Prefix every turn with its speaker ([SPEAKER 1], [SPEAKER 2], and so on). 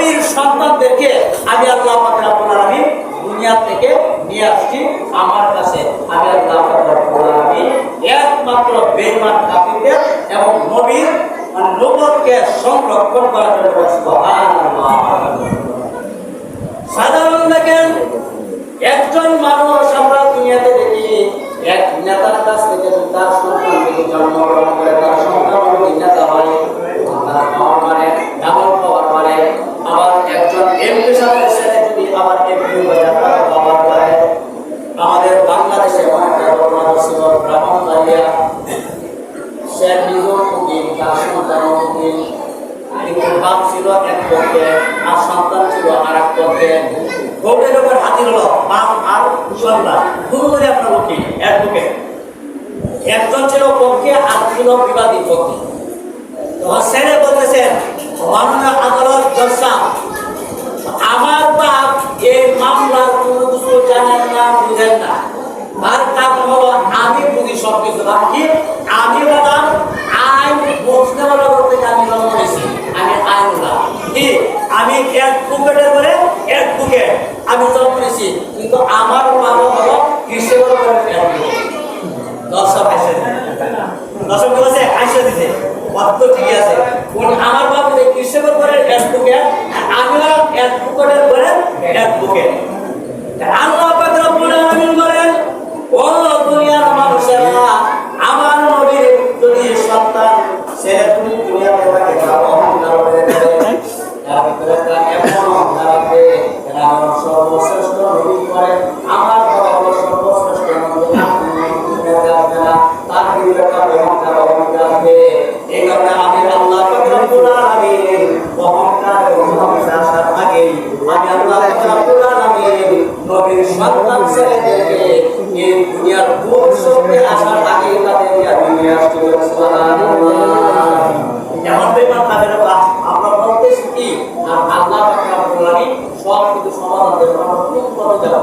[SPEAKER 1] নবীর সন্তানদেরকে আমি আল্লাহ পাক রব্বুল আলামিন দুনিয়া থেকে নিয়ে আসছি আমার কাছে। আমি আল্লাহ পাক রব্বুল আলামিন একমাত্র বেঈমান কাফিরদের এবং নবীর নবুয়তকে সংরক্ষণ করার জন্য। সুবহানাল্লাহ। সাধারণ দেখেন একজন মানুষ আমরা দুনিয়াতে দেখি এক নেতার কাছ থেকে তার সন্তান থেকে জন্মগ্রহণ করে তার সন্তান নেতা হয়, তার পাওয়ার মানে এমন পাওয়ার মানে। আবার একজন এমপি সাহেবের ছেলে যদি আবার এমপি হয়ে যায় তার পাওয়ার হয়। আমাদের বাংলাদেশে অনেকটা ঘটনা ছিল ব্রাহ্মণবাড়িয়া, সে নিজেও উকিল, তার সন্তানও উকিল, কিন্তু বাপ ছিল এক পক্ষে আর সন্তান ছিল আর এক পক্ষে। ভোটের উপর হাজির হলো বাপ আর সন্তান, দুজনে আপনার উকিল অ্যাডভোকেট। একজন ছিল পক্ষে আর ছিল বিবাদী পক্ষে। তখন ছেলে বলতেছেন, মাননীয় আদালত জজ, আমার বাপ এই মামলার কোনো কিছু জানেন না, বুঝেন না। তার কারণ হলো আমি বুঝি সবকিছু। কি আমি বললাম আইন বুঝতে বলা বলতে আমি জন্ম নিয়েছি, আমি আইন না কি আমি অ্যাডভোকেটের বলে অ্যাডভোকেট আমি জন্ম নিয়েছি, কিন্তু আমার বাবা হলো হিসেবে দর্শক আইসে দর্শক বলেছে আইসে দিতে অর্থ ঠিকই আছে। আমার বাবা হিসেবে করে অ্যাডভোকেট, আমি হলাম অ্যাডভোকেটের বলে অ্যাডভোকেট। আল্লাহ পাক রব্বুল আলামিন বলেন, ও দুনিয়ার মানুষেরা, আমার নবীর যদি সন্তান ছেলে তুমি দুনিয়াতে থাকে তার অহংকার করে দেবে, তার ভিতরে তার এমন অহংকার আছে এরা সর্বশ্রেষ্ঠ নবী করে আমার বাবা হলো সর্বশ্রেষ্ঠ নবী, তার ভিতরে তার অহংকার আছে। এই কারণে আমি আল্লাহ পাক রব্বুল আলামিন অহংকার আসার আগে আমি আল্লাহ পাক রব্বুল আলামিন নবীর সন্তান ছেলেদেরকে এই দুনিয়ার ভোগ শক্তি আসার আগে তাদেরকে আমি নিয়ে আসছি। সুবহানাল্লাহ। যেমন বেমান তাদের আমরা বলতেছি কি আল্লাহ পাক রব্বুল আলামিন সব কিছু সমাধান দেওয়ার জন্য